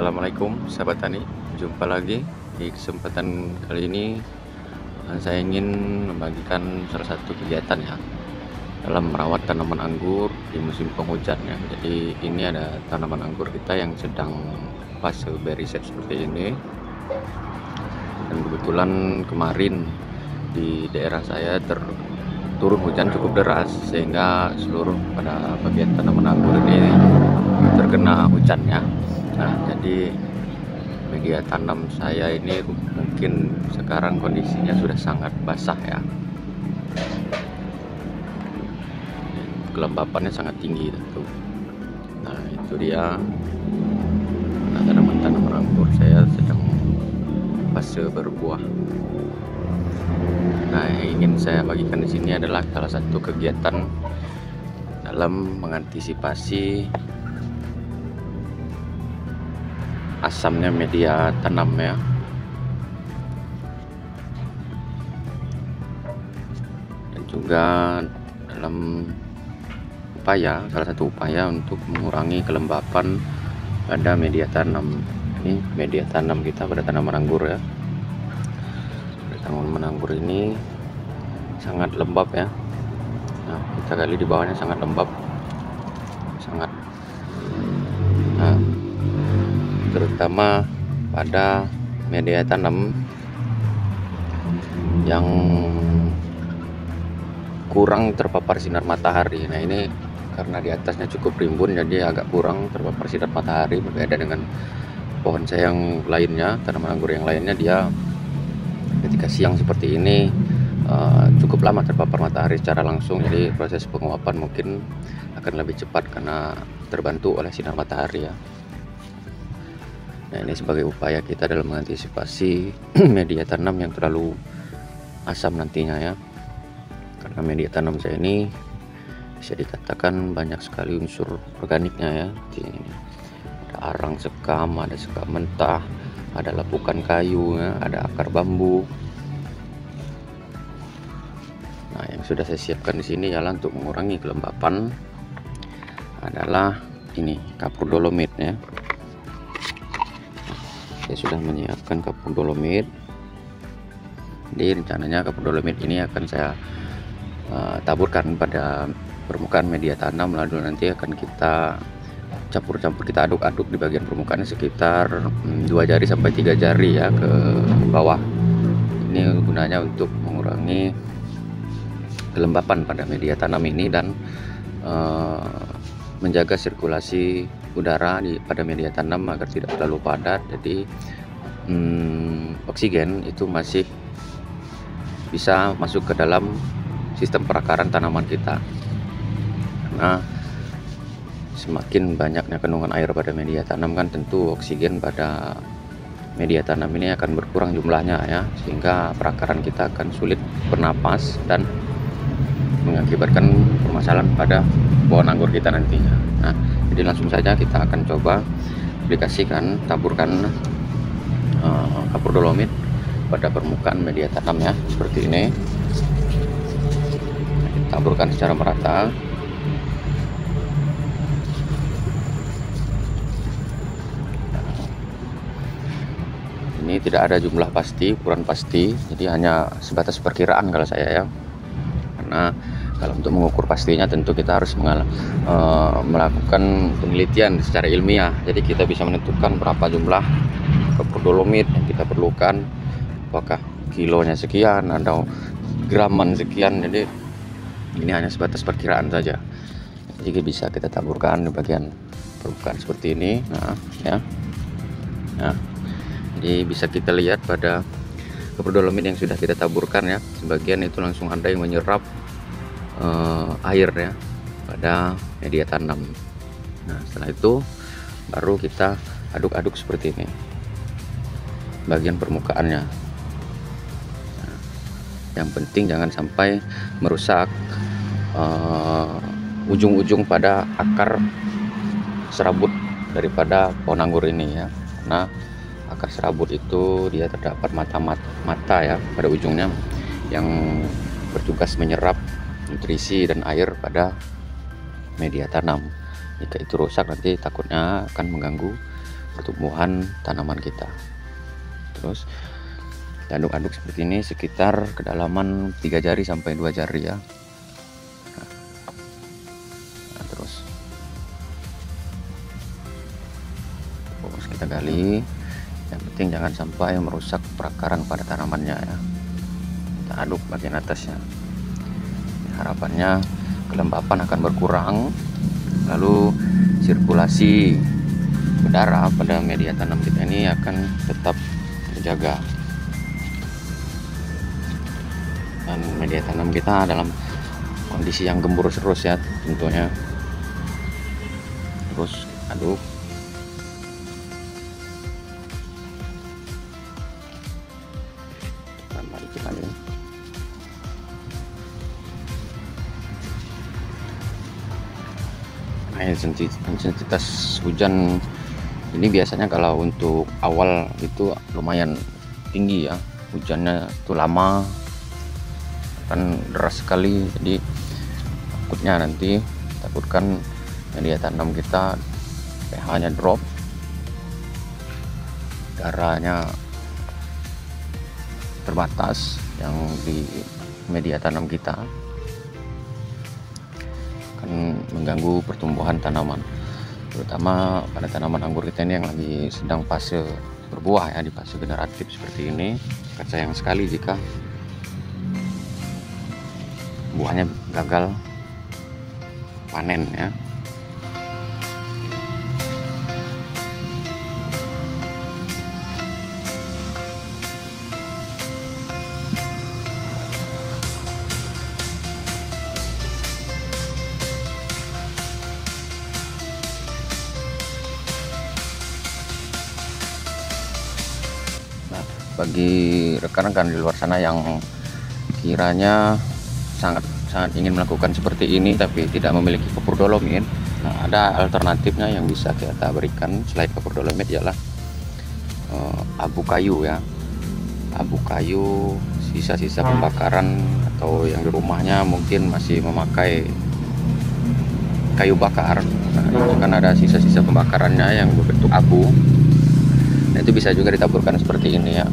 Assalamualaikum sahabat tani, jumpa lagi di kesempatan kali ini. Saya ingin membagikan salah satu kegiatan ya dalam merawat tanaman anggur di musim penghujan ya. Jadi ini ada tanaman anggur kita yang sedang fase berry set seperti ini, dan kebetulan kemarin di daerah saya turun hujan cukup deras sehingga seluruh pada bagian tanaman anggur ini terkena hujannya. Nah, jadi media tanam saya ini mungkin sekarang kondisinya sudah sangat basah ya. Kelembapannya sangat tinggi tentu. Nah, itu dia. Nah, tanaman-tanaman anggur saya sedang fase berbuah. Nah, yang ingin saya bagikan di sini adalah salah satu kegiatan dalam mengantisipasi asamnya media tanam ya. Dan juga dalam salah satu upaya untuk mengurangi kelembapan pada media tanam. Ini media tanam kita pada tanaman anggur ya. Pada tanaman anggur ini sangat lembab ya. Nah, kita gali di bawahnya sangat lembab, nah, terutama pada media tanam yang kurang terpapar sinar matahari. Nah, ini karena di atasnya cukup rimbun jadi agak kurang terpapar sinar matahari, berbeda dengan pohon saya yang lainnya, tanaman anggur yang lainnya, dia ketika siang seperti ini cukup lama terpapar matahari secara langsung, jadi proses penguapan mungkin akan lebih cepat karena terbantu oleh sinar matahari ya. Nah, ini sebagai upaya kita dalam mengantisipasi media tanam yang terlalu asam nantinya ya. Karena media tanam saya ini bisa dikatakan banyak sekali unsur organiknya ya. Ada arang sekam, ada sekam mentah, ada lapukan kayu ya, ada akar bambu. Nah, yang sudah saya siapkan di sini ialah untuk mengurangi kelembapan adalah ini kapur dolomit ya. Saya sudah menyiapkan kapur dolomit. Jadi rencananya kapur dolomit ini akan saya taburkan pada permukaan media tanam, lalu nanti akan kita campur-campur, kita aduk-aduk di bagian permukaan sekitar 2 jari sampai 3 jari ya ke bawah. Ini gunanya untuk mengurangi kelembapan pada media tanam ini dan menjaga sirkulasi udara pada media tanam agar tidak terlalu padat, jadi oksigen itu masih bisa masuk ke dalam sistem perakaran tanaman kita. Karena semakin banyaknya kandungan air pada media tanam kan tentu oksigen pada media tanam ini akan berkurang jumlahnya ya, sehingga perakaran kita akan sulit bernapas dan mengakibatkan permasalahan pada pohon anggur kita nantinya. Nah, jadi langsung saja kita akan coba aplikasikan, taburkan kapur dolomit pada permukaan media tanam ya, seperti ini. Taburkan secara merata. Ini tidak ada jumlah pasti, ukuran pasti, jadi hanya sebatas perkiraan kalau saya ya. Karena kalau untuk mengukur pastinya tentu kita harus melakukan penelitian secara ilmiah. Jadi kita bisa menentukan berapa jumlah kapur dolomit yang kita perlukan, apakah kilonya sekian atau graman sekian. Jadi ini hanya sebatas perkiraan saja. Jadi bisa kita taburkan di bagian permukaan seperti ini. Nah, ya. Nah, jadi bisa kita lihat pada kapur dolomit yang sudah kita taburkan ya, sebagian itu langsung ada yang menyerap air ya pada media tanam. Nah, setelah itu baru kita aduk-aduk seperti ini bagian permukaannya. Nah, yang penting jangan sampai merusak ujung-ujung pada akar serabut daripada pohon anggur ini ya, karena akar serabut itu dia terdapat mata ya pada ujungnya yang bertugas menyerap nutrisi dan air pada media tanam. Jika itu rusak nanti takutnya akan mengganggu pertumbuhan tanaman kita. Terus kita aduk-aduk seperti ini sekitar kedalaman 3 jari sampai 2 jari ya. Nah, terus kita gali. Yang penting jangan sampai merusak perakaran pada tanamannya ya. Kita aduk bagian atasnya. Harapannya kelembapan akan berkurang, lalu sirkulasi udara pada media tanam kita ini akan tetap terjaga, dan media tanam kita dalam kondisi yang gembur terus ya tentunya. Terus aduk. Tambah dikit lagi. Intensitas hujan ini biasanya kalau untuk awal itu lumayan tinggi ya, hujannya itu lama, kan deras sekali. Jadi takutkan media tanam kita pH-nya drop, udaranya terbatas yang di media tanam kita, akan mengganggu pertumbuhan tanaman, terutama pada tanaman anggur kita ini yang lagi sedang fase berbuah ya, di fase generatif seperti ini. Akan sayang sekali jika buahnya gagal panen ya. Bagi rekan-rekan di luar sana yang kiranya sangat ingin melakukan seperti ini tapi tidak memiliki kapur dolomit, nah ada alternatifnya yang bisa kita berikan selain kapur dolomit, ialah abu kayu ya. Abu kayu, sisa-sisa pembakaran, atau yang di rumahnya mungkin masih memakai kayu bakar, nah itu kan ada sisa-sisa pembakarannya yang berbentuk abu. Nah, itu bisa juga ditaburkan seperti ini ya.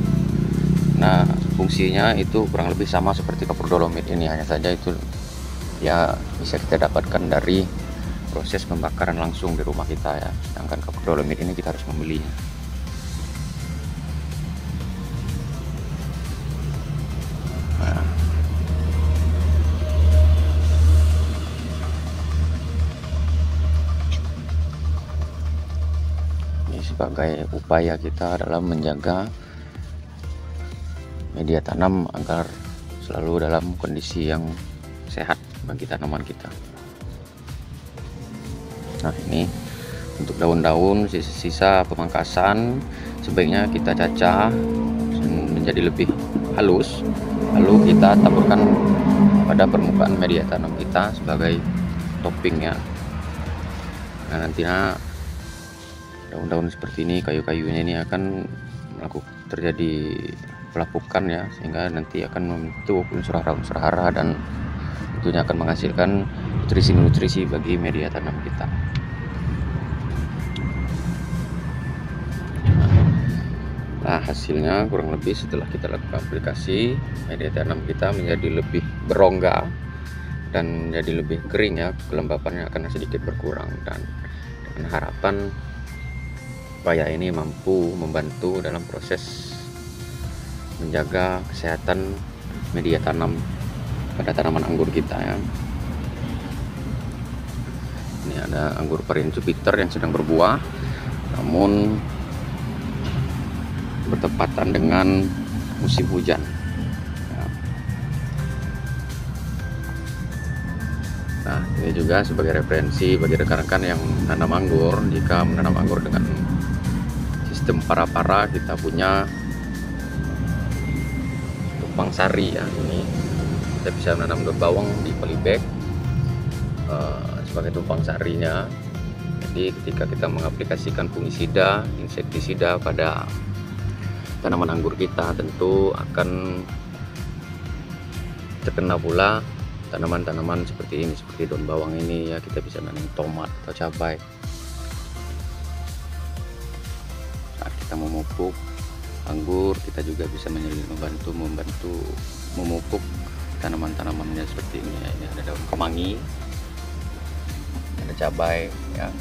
Nah, fungsinya itu kurang lebih sama seperti kapur dolomit ini, hanya saja itu ya bisa kita dapatkan dari proses pembakaran langsung di rumah kita ya. Sedangkan kapur dolomit ini kita harus membelinya. Nah, sebagai upaya kita dalam menjaga media tanam agar selalu dalam kondisi yang sehat bagi tanaman kita. Nah, ini untuk daun-daun sisa-sisa pemangkasan sebaiknya kita cacah menjadi lebih halus, lalu kita taburkan pada permukaan media tanam kita sebagai topping ya. Nah, nantinya daun-daun seperti ini, kayu-kayunya ini akan terjadi pelapukan ya, sehingga nanti akan membentuk unsur hara dan tentunya akan menghasilkan nutrisi-nutrisi bagi media tanam kita. Nah, hasilnya kurang lebih setelah kita lakukan aplikasi, media tanam kita menjadi lebih berongga dan menjadi lebih kering ya, kelembapannya akan sedikit berkurang, dan dengan harapan upaya ini mampu membantu dalam proses menjaga kesehatan media tanam pada tanaman anggur kita ya. Ini ada anggur Varian Jupiter yang sedang berbuah, namun bertepatan dengan musim hujan ya. Nah, ini juga sebagai referensi bagi rekan-rekan yang menanam anggur. Jika menanam anggur dengan sistem para-para, kita punya tumpang sari ya. Ini kita bisa menanam daun bawang di polybag sebagai tumpang sarinya. Jadi ketika kita mengaplikasikan fungisida, insektisida pada tanaman anggur kita, tentu akan terkena pula tanaman-tanaman seperti ini, seperti daun bawang ini ya. Kita bisa nanam tomat atau cabai. saat kita memupuk anggur, kita juga bisa membantu memupuk tanaman-tanamannya seperti ini ya. Ini ada daun kemangi, ada cabai ya.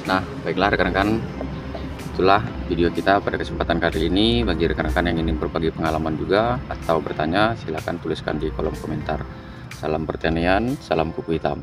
Nah, baiklah rekan-rekan, itulah video kita pada kesempatan kali ini. Bagi rekan-rekan yang ingin berbagi pengalaman juga atau bertanya, silahkan tuliskan di kolom komentar. Salam pertanian, salam kuku hitam.